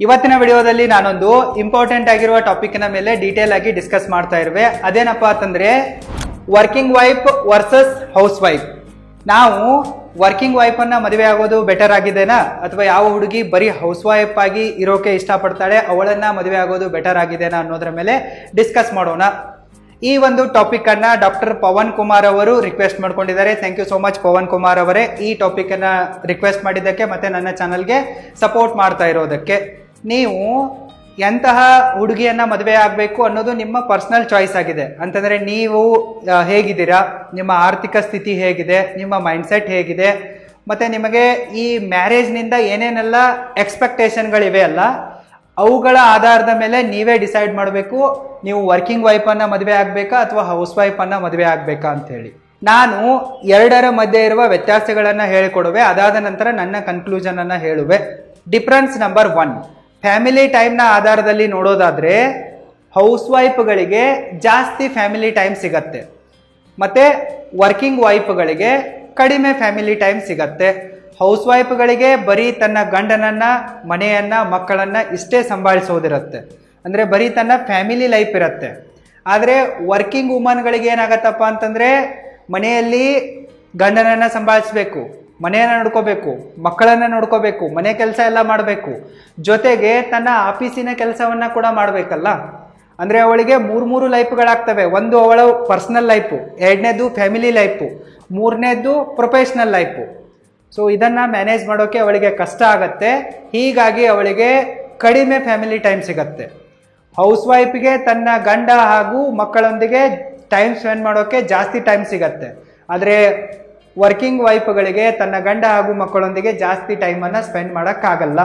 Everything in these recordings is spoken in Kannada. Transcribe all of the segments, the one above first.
ಇವತ್ತಿನ ವಿಡಿಯೋದಲ್ಲಿ ನಾನೊಂದು ಇಂಪಾರ್ಟೆಂಟ್ ಆಗಿರುವ ಟಾಪಿಕ್ನ ಮೇಲೆ ಡೀಟೇಲ್ ಆಗಿ ಡಿಸ್ಕಸ್ ಮಾಡ್ತಾ ಇರುವೆ. ಅದೇನಪ್ಪ ಅಂತಂದ್ರೆ working wife versus house wife. ನಾವು ವರ್ಕಿಂಗ್ ವೈಫ್ ಅನ್ನ ಮದುವೆ ಆಗೋದು ಬೆಟರ್ ಆಗಿದೆನಾ, ಅಥವಾ ಯಾವ ಹುಡುಗಿ ಬರೀ ಹೌಸ್ ವೈಫ್ ಆಗಿ ಇರೋಕೆ ಇಷ್ಟಪಡ್ತಾಳೆ ಅವಳನ್ನ ಮದುವೆ ಆಗೋದು ಬೆಟರ್ ಆಗಿದೆನಾ ಅನ್ನೋದ್ರ ಮೇಲೆ ಡಿಸ್ಕಸ್ ಮಾಡೋಣ. ಈ ಒಂದು ಟಾಪಿಕ್ ಅನ್ನ ಡಾಕ್ಟರ್ ಪವನ್ ಕುಮಾರ್ ಅವರು ರಿಕ್ವೆಸ್ಟ್ ಮಾಡ್ಕೊಂಡಿದ್ದಾರೆ. Thank you so much Pavan Kumar ಅವರೇ, ಈ ಟಾಪಿಕ್ ಅನ್ನ ರಿಕ್ವೆಸ್ಟ್ ಮಾಡಿದ್ದಕ್ಕೆ ಮತ್ತೆ ನನ್ನ ಚಾನಲ್ಗೆ ಸಪೋರ್ಟ್ ಮಾಡ್ತಾ ಇರೋದಕ್ಕೆ. ನೀವು ಎಂತಹ ಹುಡುಗಿಯನ್ನ ಮದುವೆ ಆಗಬೇಕು ಅನ್ನೋದು ನಿಮ್ಮ ಪರ್ಸನಲ್ ಚಾಯ್ಸ್ ಆಗಿದೆ. ಅಂತಂದ್ರೆ ನೀವು ಹೇಗಿದ್ದೀರಾ, ನಿಮ್ಮ ಆರ್ಥಿಕ ಸ್ಥಿತಿ ಹೇಗಿದೆ, ನಿಮ್ಮ ಮೈಂಡ್ಸೆಟ್ ಹೇಗಿದೆ, ಮತ್ತೆ ನಿಮಗೆ ಈ ಮ್ಯಾರೇಜ್ನಿಂದ ಏನೇನೆಲ್ಲ ಎಕ್ಸ್ಪೆಕ್ಟೇಷನ್ಗಳಿವೆ ಅಲ್ಲ, ಅವುಗಳ ಆಧಾರದ ಮೇಲೆ ನೀವೇ ಡಿಸೈಡ್ ಮಾಡಬೇಕು ನೀವು ವರ್ಕಿಂಗ್ ವೈಫನ್ನ ಮದುವೆ ಆಗಬೇಕಾ ಅಥವಾ ಹೌಸ್ ವೈಫನ್ನ ಮದುವೆ ಆಗಬೇಕಾ ಅಂತ ಹೇಳಿ. ನಾನು ಎರಡರ ಮಧ್ಯೆ ಇರುವ ವ್ಯತ್ಯಾಸಗಳನ್ನ ಹೇಳಿಕೊಡುವೆ, ಅದಾದ ನಂತರ ನನ್ನ ಕನ್ಕ್ಲೂಷನ್ ಅನ್ನ ಹೇಳುವೆ. ಡಿಫರೆನ್ಸ್ ನಂಬರ್ 1, ಫ್ಯಾಮಿಲಿ ಟೈಮ್ನ ಆಧಾರದಲ್ಲಿ ನೋಡೋದಾದ್ರೆ ಹೌಸ್ ವೈಫ್ಗಳಿಗೆ ಜಾಸ್ತಿ ಫ್ಯಾಮಿಲಿ ಟೈಮ್ ಸಿಗತ್ತೆ, ಮತ್ತೆ ವರ್ಕಿಂಗ್ ವೈಫ್ಗಳಿಗೆ ಕಡಿಮೆ ಫ್ಯಾಮಿಲಿ ಟೈಮ್ ಸಿಗತ್ತೆ. ಹೌಸ್ ವೈಫ್ಗಳಿಗೆ ಬರೀ ತನ್ನ ಗಂಡನನ್ನ, ಮನೆಯನ್ನ, ಮಕ್ಕಳನ್ನ ಇಷ್ಟೇ ಸಂಭಾಳಿಸೋದಿರತ್ತೆ, ಅಂದ್ರೆ ಬರೀ ತನ್ನ ಫ್ಯಾಮಿಲಿ ಲೈಫ್ ಇರತ್ತೆ. ಆದರೆ ವರ್ಕಿಂಗ್ ವುಮನ್ಗಳಿಗೆ ಏನಾಗತ್ತಪ್ಪ ಅಂತಂದ್ರೆ ಮನೆಯಲ್ಲಿ ಗಂಡನನ್ನ ಸಂಭಾಳಿಸ್ಬೇಕು, ಮನೆಯನ್ನ ನೋಡ್ಕೋಬೇಕು, ಮಕ್ಕಳನ್ನ ನೋಡ್ಕೋಬೇಕು, ಮನೆ ಕೆಲಸ ಎಲ್ಲ ಮಾಡಬೇಕು, ಜೊತೆಗೆ ತನ್ನ ಆಫೀಸಿನ ಕೆಲಸವನ್ನ ಕೂಡ ಮಾಡಬೇಕಲ್ಲ. ಅಂದ್ರೆ ಅವಳಿಗೆ ಮೂರು ಲೈಫ್ಗಳಾಗ್ತವೆ. ಒಂದು ಅವಳ ಪರ್ಸನಲ್ ಲೈಫು, ಎರಡನೇದು ಫ್ಯಾಮಿಲಿ ಲೈಫು, ಮೂರನೇದು ಪ್ರೊಫೆಷನಲ್ ಲೈಫು. ಸೊ ಇದನ್ನ ಮ್ಯಾನೇಜ್ ಮಾಡೋಕೆ ಅವಳಿಗೆ ಕಷ್ಟ ಆಗತ್ತೆ. ಹೀಗಾಗಿ ಅವಳಿಗೆ ಕಡಿಮೆ ಫ್ಯಾಮಿಲಿ ಟೈಮ್ ಸಿಗತ್ತೆ. ಹೌಸ್ ವೈಫ್ಗೆ ತನ್ನ ಗಂಡ ಹಾಗೂ ಮಕ್ಕಳೊಂದಿಗೆ ಟೈಮ್ ಸ್ಪೆಂಡ್ ಮಾಡೋಕೆ ಜಾಸ್ತಿ ಟೈಮ್ ಸಿಗತ್ತೆ. ಆದರೆ ವರ್ಕಿಂಗ್ ವೈಫ್ಗಳಿಗೆ ತನ್ನ ಗಂಡ ಹಾಗೂ ಮಕ್ಕಳೊಂದಿಗೆ ಜಾಸ್ತಿ ಟೈಮನ್ನು ಸ್ಪೆಂಡ್ ಮಾಡೋಕ್ಕಾಗಲ್ಲ.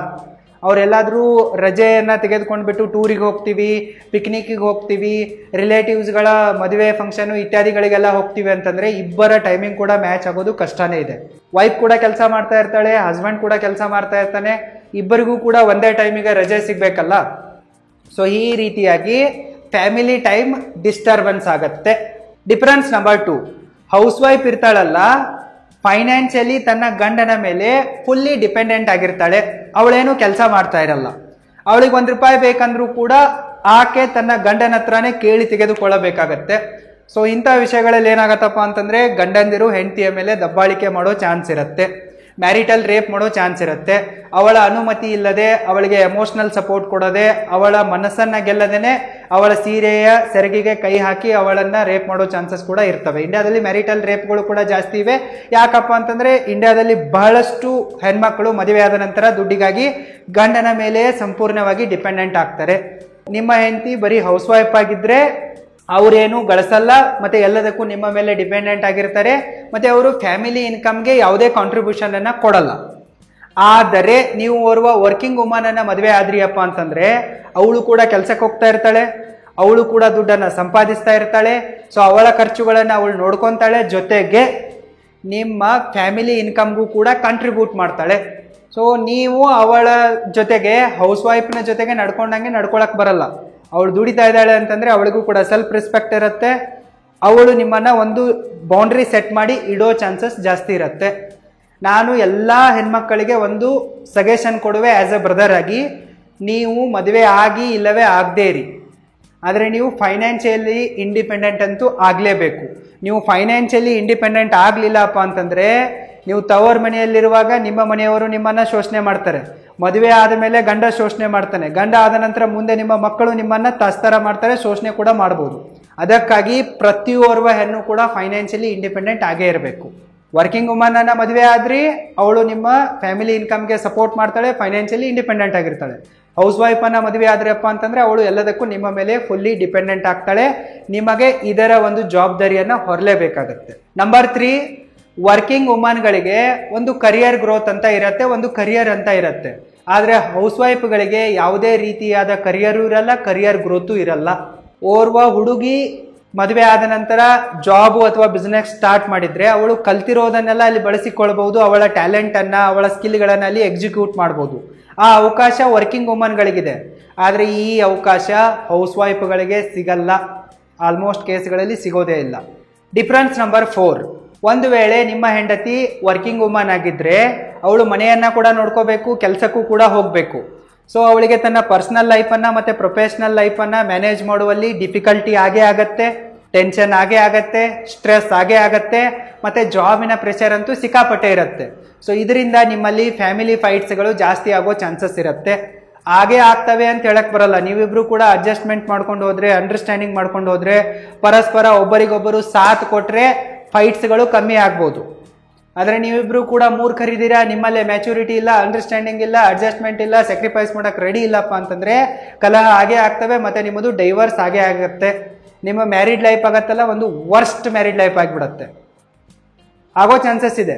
ಅವರೆಲ್ಲಾದರೂ ರಜೆಯನ್ನು ತೆಗೆದುಕೊಂಡ್ಬಿಟ್ಟು ಟೂರಿಗೆ ಹೋಗ್ತೀವಿ, ಪಿಕ್ನಿಕ್ಕಿಗೆ ಹೋಗ್ತೀವಿ, ರಿಲೇಟಿವ್ಸ್ಗಳ ಮದುವೆ ಫಂಕ್ಷನು ಇತ್ಯಾದಿಗಳಿಗೆಲ್ಲ ಹೋಗ್ತೀವಿ ಅಂತಂದರೆ ಇಬ್ಬರ ಟೈಮಿಂಗ್ ಕೂಡ ಮ್ಯಾಚ್ ಆಗೋದು ಕಷ್ಟನೇ ಇದೆ. ವೈಫ್ ಕೂಡ ಕೆಲಸ ಮಾಡ್ತಾ ಇರ್ತಾಳೆ, ಹಸ್ಬೆಂಡ್ ಕೂಡ ಕೆಲಸ ಮಾಡ್ತಾ ಇರ್ತಾನೆ, ಇಬ್ಬರಿಗೂ ಕೂಡ ಒಂದೇ ಟೈಮಿಗೆ ರಜೆ ಸಿಗಬೇಕಲ್ಲ. ಸೊ ಈ ರೀತಿಯಾಗಿ ಫ್ಯಾಮಿಲಿ ಟೈಮ್ ಡಿಸ್ಟರ್ಬೆನ್ಸ್ ಆಗತ್ತೆ. ಡಿಫರೆನ್ಸ್ ನಂಬರ್ 2, ಹೌಸ್ ವೈಫ್ ಇರ್ತಾಳಲ್ಲ, ಫೈನಾನ್ಷಿಯಲಿ ತನ್ನ ಗಂಡನ ಮೇಲೆ ಫುಲ್ಲಿ ಡಿಪೆಂಡೆಂಟ್ ಆಗಿರ್ತಾಳೆ. ಅವಳೇನು ಕೆಲಸ ಮಾಡ್ತಾ ಇರಲ್ಲ. ಅವಳಿಗೆ ₹1 ಬೇಕಂದ್ರೂ ಕೂಡ ಆಕೆ ತನ್ನ ಗಂಡನ ಹತ್ರನೇ ಕೇಳಿ ತೆಗೆದುಕೊಳ್ಳಬೇಕಾಗತ್ತೆ. ಸೊ ಇಂಥ ವಿಷಯಗಳಲ್ಲಿ ಏನಾಗತ್ತಪ್ಪ ಅಂತಂದ್ರೆ ಗಂಡಂದಿರು ಹೆಂಡತಿಯ ಮೇಲೆ ದಬ್ಬಾಳಿಕೆ ಮಾಡೋ ಚಾನ್ಸ್ ಇರುತ್ತೆ, ಮ್ಯಾರಿಟಲ್ ರೇಪ್ ಮಾಡೋ ಚಾನ್ಸ್ ಇರುತ್ತೆ. ಅವಳ ಅನುಮತಿ ಇಲ್ಲದೆ ಅವಳಿಗೆ ಎಮೋಷನಲ್ ಸಪೋರ್ಟ್ ಕೊಡದೆ, ಅವಳ ಮನಸ್ಸನ್ನ ಗೆಲ್ಲದೇನೆ ಅವಳ ಸೀರೆಯ ಸೆರಗಿಗೆ ಕೈ ಹಾಕಿ ಅವಳನ್ನ ರೇಪ್ ಮಾಡೋ ಚಾನ್ಸಸ್ ಕೂಡ ಇರ್ತವೆ. ಇಂಡಿಯಾದಲ್ಲಿ ಮ್ಯಾರಿಟಲ್ ರೇಪ್ಗಳು ಕೂಡ ಜಾಸ್ತಿ ಇವೆ. ಯಾಕಪ್ಪ ಅಂತಂದ್ರೆ ಇಂಡಿಯಾದಲ್ಲಿ ಬಹಳಷ್ಟು ಹೆಣ್ಮಕ್ಳು ಮದುವೆ ಆದ ನಂತರ ದುಡ್ಡಿಗಾಗಿ ಗಂಡನ ಮೇಲೆ ಸಂಪೂರ್ಣವಾಗಿ ಡಿಪೆಂಡೆಂಟ್ ಆಗ್ತಾರೆ. ನಿಮ್ಮ ಹೆಂಡತಿ ಬರೀ ಹೌಸ್ ವೈಫ್ ಆಗಿದ್ರೆ ಅವರೇನು ಗಳಿಸಲ್ಲ, ಮತ್ತೆ ಎಲ್ಲದಕ್ಕೂ ನಿಮ್ಮ ಮೇಲೆ ಡಿಪೆಂಡೆಂಟ್ ಆಗಿರ್ತಾರೆ, ಮತ್ತೆ ಅವರು ಫ್ಯಾಮಿಲಿ ಇನ್ಕಮ್ಗೆ ಯಾವುದೇ ಕಾಂಟ್ರಿಬ್ಯೂಷನ್ ಅನ್ನ ಕೊಡಲ್ಲ. ಆದರೆ ನೀವು ಓರ್ವ ವರ್ಕಿಂಗ್ ವುಮನ್ ಅನ್ನ ಮದುವೆ ಆದ್ರಿಯಪ್ಪ ಅಂತಂದ್ರೆ ಅವಳು ಕೂಡ ಕೆಲಸಕ್ಕೆ ಹೋಗ್ತಾ ಇರ್ತಾಳೆ, ಅವಳು ಕೂಡ ದುಡ್ಡನ್ನ ಸಂಪಾದಿಸ್ತಾ ಇರ್ತಾಳೆ. ಸೊ ಅವಳ ಖರ್ಚುಗಳನ್ನ ಅವಳು ನೋಡ್ಕೊಂತಾಳೆ, ಜೊತೆಗೆ ನಿಮ್ಮ ಫ್ಯಾಮಿಲಿ ಇನ್ಕಮ್ಗೂ ಕೂಡ ಕಾಂಟ್ರಿಬ್ಯೂಟ್ ಮಾಡ್ತಾಳೆ. ಸೊ ನೀವು ಅವಳ ಜೊತೆಗೆ ಹೌಸ್ ವೈಫ್ನ ಜೊತೆಗೆ ನಡ್ಕೊಂಡಂಗೆ ನಡ್ಕೊಳಕ್ ಬರಲ್ಲ. ಅವಳು ದುಡಿತಾ ಇದ್ದಾಳೆ ಅಂತಂದ್ರೆ ಅವಳಿಗೂ ಕೂಡ ಸೆಲ್ಫ್ ರೆಸ್ಪೆಕ್ಟ್ ಇರುತ್ತೆ. ಅವಳು ನಿಮ್ಮನ್ನ ಒಂದು ಬೌಂಡ್ರಿ ಸೆಟ್ ಮಾಡಿ ಇಡೋ ಚಾನ್ಸಸ್ ಜಾಸ್ತಿ ಇರುತ್ತೆ. ನಾನು ಎಲ್ಲ ಹೆಣ್ಮಕ್ಕಳಿಗೆ ಒಂದು ಸಜೆಷನ್ ಕೊಡುವೆ ಆಸ್ ಎ ಬ್ರದರ್ ಆಗಿ, ನೀವು ಮದುವೆ ಆಗಿ ಇಲ್ಲವೇ ಆಗದೇ ಇರಿ, ಆದರೆ ನೀವು ಫೈನಾನ್ಷಿಯಲಿ ಇಂಡಿಪೆಂಡೆಂಟ್ ಅಂತೂ ಆಗಲೇಬೇಕು. ನೀವು ಫೈನಾನ್ಷಿಯಲಿ ಇಂಡಿಪೆಂಡೆಂಟ್ ಆಗಲಿಲ್ಲಪ್ಪ ಅಂತಂದ್ರೆ ನೀವು ತವರ್ ಮನೆಯಲ್ಲಿರುವಾಗ ನಿಮ್ಮ ಮನೆಯವರು ನಿಮ್ಮನ್ನ ಶೋಷಣೆ ಮಾಡ್ತಾರೆ, ಮದುವೆ ಆದ ಮೇಲೆ ಗಂಡ ಶೋಷಣೆ ಮಾಡ್ತಾನೆ, ಗಂಡ ಆದ ನಂತರ ಮುಂದೆ ನಿಮ್ಮ ಮಕ್ಕಳು ನಿಮ್ಮನ್ನ ತಾಸ್ತಾರ ಮಾಡ್ತಾರೆ, ಶೋಷಣೆ ಕೂಡ ಮಾಡಬಹುದು. ಅದಕ್ಕಾಗಿ ಪ್ರತಿಯೋರ್ವ ಹೆಣ್ಣು ಕೂಡ ಫೈನಾನ್ಷಿಯಲಿ ಇಂಡಿಪೆಂಡೆಂಟ್ ಆಗೇ ಇರಬೇಕು. ವರ್ಕಿಂಗ್ ವುಮನ್ ಅನ್ನ ಮದುವೆ ಆದ್ರಿ ಅವಳು ನಿಮ್ಮ ಫ್ಯಾಮಿಲಿ ಇನ್ಕಮ್ಗೆ ಸಪೋರ್ಟ್ ಮಾಡ್ತಾಳೆ, ಫೈನಾನ್ಷಿಯಲಿ ಇಂಡಿಪೆಂಡೆಂಟ್ ಆಗಿರ್ತಾಳೆ. ಹೌಸ್ ವೈಫ್ ಅನ್ನ ಮದುವೆ ಆದ್ರಪ್ಪ ಅಂತಂದ್ರೆ ಅವಳು ಎಲ್ಲದಕ್ಕೂ ನಿಮ್ಮ ಮೇಲೆ ಫುಲ್ಲಿ ಡಿಪೆಂಡೆಂಟ್ ಆಗ್ತಾಳೆ. ನಿಮಗೆ ಇದರ ಒಂದು ಜವಾಬ್ದಾರಿಯನ್ನ ಹೊರಲೇಬೇಕಾಗತ್ತೆ. ನಂಬರ್ 3, ವರ್ಕಿಂಗ್ ವುಮನ್ಗಳಿಗೆ ಒಂದು ಕರಿಯರ್ ಗ್ರೋತ್ ಅಂತ ಇರತ್ತೆ, ಒಂದು ಕರಿಯರ್ ಅಂತ ಇರತ್ತೆ. ಆದರೆ ಹೌಸ್ ವೈಫ್ಗಳಿಗೆ ಯಾವುದೇ ರೀತಿಯಾದ ಕರಿಯರು ಇರಲ್ಲ, ಕರಿಯರ್ ಗ್ರೋತು ಇರಲ್ಲ. ಓರ್ವ ಹುಡುಗಿ ಮದುವೆ ಆದ ನಂತರ ಜಾಬ್ ಅಥವಾ ಬಿಸ್ನೆಸ್ ಸ್ಟಾರ್ಟ್ ಮಾಡಿದ್ರೆ ಅವಳು ಕಲ್ತಿರೋದನ್ನೆಲ್ಲ ಅಲ್ಲಿ ಬಳಸಿಕೊಳ್ಬಹುದು, ಅವಳ ಟ್ಯಾಲೆಂಟ್ ಅನ್ನ, ಅವಳ ಸ್ಕಿಲ್ಗಳನ್ನ ಅಲ್ಲಿ ಎಕ್ಸಿಕ್ಯೂಟ್ ಮಾಡಬಹುದು. ಆ ಅವಕಾಶ ವರ್ಕಿಂಗ್ ವುಮನ್ಗಳಿಗಿದೆ. ಆದರೆ ಈ ಅವಕಾಶ ಹೌಸ್ ವೈಫ್ಗಳಿಗೆ ಸಿಗಲ್ಲ, ಆಲ್ಮೋಸ್ಟ್ ಕೇಸ್ಗಳಲ್ಲಿ ಸಿಗೋದೇ ಇಲ್ಲ. ಡಿಫರೆನ್ಸ್ ನಂಬರ್ 4, ಒಂದು ವೇಳೆ ನಿಮ್ಮ ಹೆಂಡತಿ ವರ್ಕಿಂಗ್ ವುಮನ್ ಆಗಿದ್ರೆ ಅವಳು ಮನೆಯನ್ನ ಕೂಡ ನೋಡ್ಕೋಬೇಕು, ಕೆಲಸಕ್ಕೂ ಕೂಡ ಹೋಗ್ಬೇಕು. ಸೊ ಅವಳಿಗೆ ತನ್ನ ಪರ್ಸನಲ್ ಲೈಫನ್ನು ಮತ್ತು ಪ್ರೊಫೆಷ್ನಲ್ ಲೈಫನ್ನು ಮ್ಯಾನೇಜ್ ಮಾಡುವಲ್ಲಿ ಡಿಫಿಕಲ್ಟಿ ಆಗೇ ಆಗತ್ತೆ, ಟೆನ್ಷನ್ ಆಗೇ ಆಗತ್ತೆ, ಸ್ಟ್ರೆಸ್ ಆಗೇ ಆಗತ್ತೆ, ಮತ್ತು ಜಾಬಿನ ಪ್ರೆಷರ್ ಅಂತೂ ಸಿಕ್ಕಾಪಟ್ಟೆ ಇರುತ್ತೆ. ಸೊ ಇದರಿಂದ ನಿಮ್ಮಲ್ಲಿ ಫ್ಯಾಮಿಲಿ ಫೈಟ್ಸ್ಗಳು ಜಾಸ್ತಿ ಆಗೋ ಚಾನ್ಸಸ್ ಇರುತ್ತೆ. ಹಾಗೇ ಆಗ್ತವೆ ಅಂತ ಹೇಳಕ್ ಬರಲ್ಲ. ನೀವಿಬ್ರು ಕೂಡ ಅಡ್ಜಸ್ಟ್ಮೆಂಟ್ ಮಾಡ್ಕೊಂಡು ಹೋದ್ರೆ, ಅಂಡರ್ಸ್ಟ್ಯಾಂಡಿಂಗ್ ಮಾಡ್ಕೊಂಡು ಹೋದ್ರೆ, ಪರಸ್ಪರ ಒಬ್ಬರಿಗೊಬ್ಬರು ಸಾಥ್ ಕೊಟ್ರೆ ಫೈಟ್ಸ್ಗಳು ಕಮ್ಮಿ ಆಗ್ಬೋದು. ಆದರೆ ನೀವಿಬ್ರು ಕೂಡ ಮೂರ್ಖರಿದ್ದೀರಾ, ನಿಮ್ಮಲ್ಲೇ ಮ್ಯಾಚುರಿಟಿ ಇಲ್ಲ, ಅಂಡರ್ಸ್ಟ್ಯಾಂಡಿಂಗ್ ಇಲ್ಲ, ಅಡ್ಜಸ್ಟ್ಮೆಂಟ್ ಇಲ್ಲ, ಸ್ಯಾಕ್ರಿಫೈಸ್ ಮಾಡಕ್ಕೆ ರೆಡಿ ಇಲ್ಲಪ್ಪ ಅಂತಂದ್ರೆ ಕಲಹ ಹಾಗೇ ಆಗ್ತವೆ. ಮತ್ತೆ ನಿಮ್ಮದು ಡೈವರ್ಸ್ ಹಾಗೇ ಆಗುತ್ತೆ. ನಿಮ್ಮ ಮ್ಯಾರಿಡ್ ಲೈಫ್ ಆಗತ್ತಲ್ಲ, ಒಂದು ವರ್ಸ್ಟ್ ಮ್ಯಾರಿಡ್ ಲೈಫ್ ಆಗಿಬಿಡತ್ತೆ, ಆಗೋ ಚಾನ್ಸಸ್ ಇದೆ.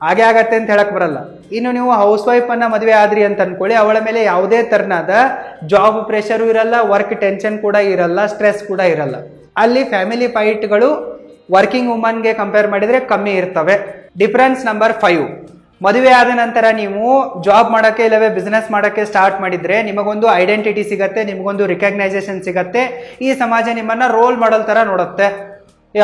ಹಾಗೆ ಆಗತ್ತೆ ಅಂತ ಹೇಳಕ್ ಬರಲ್ಲ. ಇನ್ನು ನೀವು ಹೌಸ್ ವೈಫ್ ಅನ್ನ ಮದುವೆ ಆದ್ರಿ ಅಂತ ಅನ್ಕೊಳ್ಳಿ, ಅವಳ ಮೇಲೆ ಯಾವುದೇ ತರನಾದ ಜಾಬ್ ಪ್ರೆಷರು ಇರಲ್ಲ, ವರ್ಕ್ ಟೆನ್ಷನ್ ಕೂಡ ಇರಲ್ಲ, ಸ್ಟ್ರೆಸ್ ಕೂಡ ಇರಲ್ಲ. ಅಲ್ಲಿ ಫ್ಯಾಮಿಲಿ ಫೈಟ್ಗಳು ವರ್ಕಿಂಗ್ ವುಮನ್ಗೆ ಕಂಪೇರ್ ಮಾಡಿದ್ರೆ ಕಮ್ಮಿ ಇರ್ತವೆ. ಡಿಫರೆನ್ಸ್ ನಂಬರ್ 5, ಮದುವೆ ಆದ ನಂತರ ನೀವು ಜಾಬ್ ಮಾಡೋಕ್ಕೆ ಇಲ್ಲವೇ ಬಿಸ್ನೆಸ್ ಮಾಡೋಕ್ಕೆ ಸ್ಟಾರ್ಟ್ ಮಾಡಿದ್ರೆ ನಿಮಗೊಂದು ಐಡೆಂಟಿಟಿ ಸಿಗತ್ತೆ, ನಿಮಗೊಂದು ರಿಕಗ್ನೈಸೇಷನ್ ಸಿಗತ್ತೆ. ಈ ಸಮಾಜ ನಿಮ್ಮನ್ನ ರೋಲ್ ಮಾಡಲ್ ತರ ನೋಡುತ್ತೆ.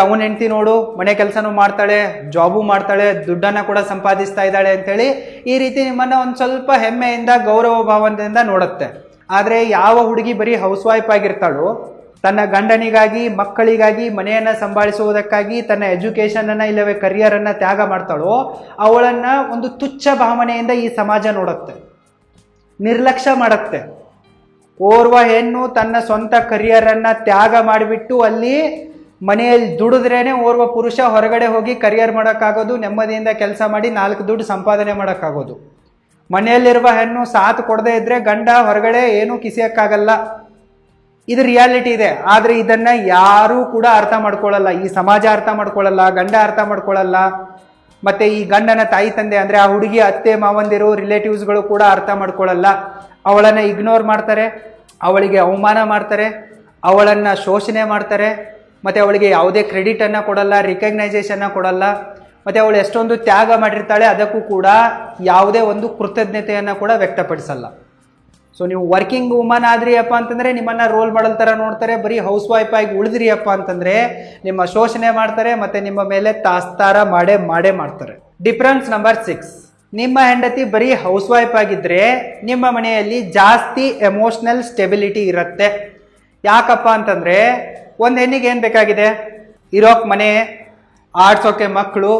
ಅವನ ಹೆಂಡತಿ ನೋಡು, ಮನೆ ಕೆಲಸನೂ ಮಾಡ್ತಾಳೆ, ಜಾಬು ಮಾಡ್ತಾಳೆ, ದುಡ್ಡನ್ನ ಕೂಡ ಸಂಪಾದಿಸ್ತಾ ಇದ್ದಾಳೆ ಅಂತೇಳಿ ಈ ರೀತಿ ನಿಮ್ಮನ್ನ ಒಂದು ಸ್ವಲ್ಪ ಹೆಮ್ಮೆಯಿಂದ, ಗೌರವ ಭಾವದಿಂದ ನೋಡುತ್ತೆ. ಆದರೆ ಯಾವ ಹುಡುಗಿ ಬರೀ ಹೌಸ್ ವೈಫ್ ಆಗಿರ್ತಾಳೋ, ತನ್ನ ಗಂಡನಿಗಾಗಿ, ಮಕ್ಕಳಿಗಾಗಿ, ಮನೆಯನ್ನ ಸಂಭಾಳಿಸುವುದಕ್ಕಾಗಿ ತನ್ನ ಎಜುಕೇಶನ್ ಅನ್ನ ಇಲ್ಲವೇ ಕರಿಯರ್ ಅನ್ನ ತ್ಯಾಗ ಮಾಡ್ತಾಳೋ, ಅವಳನ್ನ ಒಂದು ತುಚ್ಛ ಭಾವನೆಯಿಂದ ಈ ಸಮಾಜ ನೋಡುತ್ತೆ, ನಿರ್ಲಕ್ಷ್ಯ ಮಾಡುತ್ತೆ. ಓರ್ವ ಹೆಣ್ಣು ತನ್ನ ಸ್ವಂತ ಕರಿಯರ್ ಅನ್ನ ತ್ಯಾಗ ಮಾಡಿಬಿಟ್ಟು ಅಲ್ಲಿ ಮನೆಯಲ್ಲಿ ದುಡಿದ್ರೇನೆ ಓರ್ವ ಪುರುಷ ಹೊರಗಡೆ ಹೋಗಿ ಕರಿಯರ್ ಮಾಡೋಕ್ಕಾಗೋದು, ನೆಮ್ಮದಿಯಿಂದ ಕೆಲಸ ಮಾಡಿ 4 ದುಡ್ಡು ಸಂಪಾದನೆ ಮಾಡೋಕ್ಕಾಗೋದು. ಮನೆಯಲ್ಲಿರುವ ಹೆಣ್ಣು ಸಾಥ್ ಕೊಡದೇ ಇದ್ರೆ ಗಂಡ ಹೊರಗಡೆ ಏನೂ ಕಿಸಿಯಕ್ಕಾಗಲ್ಲ. ಇದು ರಿಯಾಲಿಟಿ ಇದೆ. ಆದರೆ ಇದನ್ನ ಯಾರೂ ಕೂಡ ಅರ್ಥ ಮಾಡ್ಕೊಳ್ಳಲ್ಲ. ಈ ಸಮಾಜ ಅರ್ಥ ಮಾಡ್ಕೊಳ್ಳಲ್ಲ, ಗಂಡ ಅರ್ಥ ಮಾಡ್ಕೊಳ್ಳಲ್ಲ, ಮತ್ತೆ ಈ ಗಂಡನ ತಾಯಿ ತಂದೆ ಅಂದ್ರೆ ಆ ಹುಡುಗಿ ಅತ್ತೆ ಮಾವಂದಿರು ರಿಲೇಟಿವ್ಸ್ಗಳು ಕೂಡ ಅರ್ಥ ಮಾಡ್ಕೊಳ್ಳಲ್ಲ. ಅವಳನ್ನ ಇಗ್ನೋರ್ ಮಾಡ್ತಾರೆ, ಅವಳಿಗೆ ಅವಮಾನ ಮಾಡ್ತಾರೆ, ಅವಳನ್ನ ಶೋಷಣೆ ಮಾಡ್ತಾರೆ, ಮತ್ತೆ ಅವಳಿಗೆ ಯಾವುದೇ ಕ್ರೆಡಿಟ್ ಅನ್ನ ಕೊಡಲ್ಲ, ರಿಕಗ್ನೈಸೇಷನ್ ಕೊಡಲ್ಲ. ಮತ್ತೆ ಅವಳು ಎಷ್ಟೊಂದು ತ್ಯಾಗ ಮಾಡಿರ್ತಾಳೆ, ಅದಕ್ಕೂ ಕೂಡ ಯಾವುದೇ ಒಂದು ಕೃತಜ್ಞತೆಯನ್ನ ಕೂಡ ವ್ಯಕ್ತಪಡಿಸಲ್ಲ. ಸೊ ನೀವು ವರ್ಕಿಂಗ್ ವುಮನ್ ಆದ್ರಿ ಅಪ್ಪ ಅಂತಂದ್ರೆ ನಿಮ್ಮನ್ನ ರೋಲ್ ಮಾಡಲ್ ತರ ನೋಡ್ತಾರೆ. ಬರೀ ಹೌಸ್ ವೈಫ್ ಆಗಿ ಉಳಿದ್ರಿ ಅಪ್ಪ ಅಂತಂದ್ರೆ ನಿಮ್ಮ ಶೋಷಣೆ ಮಾಡ್ತಾರೆ, ಮತ್ತೆ ನಿಮ್ಮ ಮೇಲೆ ತಾಸ್ತಾರ ಮಾಡೇ ಮಾಡ್ತಾರೆ. ಡಿಫರೆನ್ಸ್ ನಂಬರ್ 6, ನಿಮ್ಮ ಹೆಂಡತಿ ಬರೀ ಹೌಸ್ ವೈಫ್ ಆಗಿದ್ರೆ ನಿಮ್ಮ ಮನೆಯಲ್ಲಿ ಜಾಸ್ತಿ ಎಮೋಷನಲ್ ಸ್ಟೆಬಿಲಿಟಿ ಇರುತ್ತೆ. ಯಾಕಪ್ಪ ಅಂತಂದ್ರೆ ಒಂದು ಹೆಣ್ಣಿಗೆ ಏನು ಬೇಕಾಗಿದೆ? ಇರೋಕ್ ಮನೆ, ಆಡ್ಸೋಕೆ ಮಕ್ಕಳು,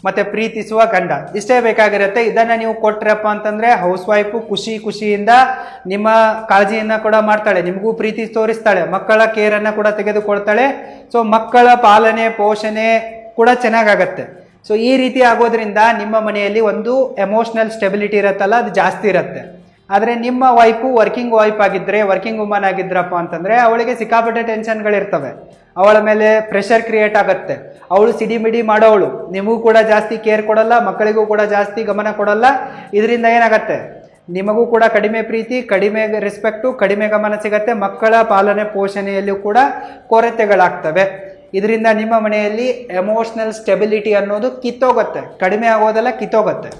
ಮತ್ತೆ ಪ್ರೀತಿಸುವ ಗಂಡ, ಇಷ್ಟೇ ಬೇಕಾಗಿರುತ್ತೆ. ಇದನ್ನ ನೀವು ಕೊಟ್ರಪ್ಪ ಅಂತಂದ್ರೆ ಹೌಸ್ ವೈಫು ಖುಷಿಯಿಂದ ನಿಮ್ಮ ಕಾಳಜಿಯನ್ನ ಕೂಡ ಮಾಡ್ತಾಳೆ, ನಿಮಗೂ ಪ್ರೀತಿ ತೋರಿಸ್ತಾಳೆ, ಮಕ್ಕಳ ಕೇರನ್ನ ಕೂಡ ತೆಗೆದುಕೊಳ್ತಾಳೆ. ಸೊ ಮಕ್ಕಳ ಪಾಲನೆ ಪೋಷಣೆ ಕೂಡ ಚೆನ್ನಾಗಾಗತ್ತೆ. ಸೊ ಈ ರೀತಿ ಆಗೋದ್ರಿಂದ ನಿಮ್ಮ ಮನೆಯಲ್ಲಿ ಒಂದು ಎಮೋಷನಲ್ ಸ್ಟೆಬಿಲಿಟಿ ಇರುತ್ತಲ್ಲ, ಅದು ಜಾಸ್ತಿ ಇರುತ್ತೆ. ಆದರೆ ನಿಮ್ಮ ವೈಫು ವರ್ಕಿಂಗ್ ವೈಫ್ ಆಗಿದ್ರೆ, ವರ್ಕಿಂಗ್ ವುಮನ್ ಆಗಿದ್ರಪ್ಪ ಅಂತಂದ್ರೆ ಅವಳಿಗೆ ಸಿಕ್ಕಾಪಟ್ಟೆ ಟೆನ್ಷನ್ಗಳಿರ್ತವೆ, ಅವಳ ಮೇಲೆ ಪ್ರೆಷರ್ ಕ್ರಿಯೇಟ್ ಆಗುತ್ತೆ, ಅವಳು ಸಿಡಿಮಿಡಿ ಮಾಡೋವಳು, ನಿಮಗೂ ಕೂಡ ಜಾಸ್ತಿ ಕೇರ್ ಕೊಡಲ್ಲ, ಮಕ್ಕಳಿಗೂ ಕೂಡ ಜಾಸ್ತಿ ಗಮನ ಕೊಡಲ್ಲ. ಇದರಿಂದ ಏನಾಗತ್ತೆ? ನಿಮಗೂ ಕೂಡ ಕಡಿಮೆ ಪ್ರೀತಿ, ಕಡಿಮೆ ರೆಸ್ಪೆಕ್ಟು, ಕಡಿಮೆ ಗಮನ ಸಿಗತ್ತೆ, ಮಕ್ಕಳ ಪಾಲನೆ ಪೋಷಣೆಯಲ್ಲೂ ಕೂಡ ಕೊರತೆಗಳಾಗ್ತವೆ. ಇದರಿಂದ ನಿಮ್ಮ ಮನೆಯಲ್ಲಿ ಎಮೋಷನಲ್ ಸ್ಟೆಬಿಲಿಟಿ ಅನ್ನೋದು ಕಿತ್ತೋಗುತ್ತೆ, ಕಡಿಮೆ ಆಗೋದೆಲ್ಲ ಕಿತ್ತೋಗುತ್ತೆ.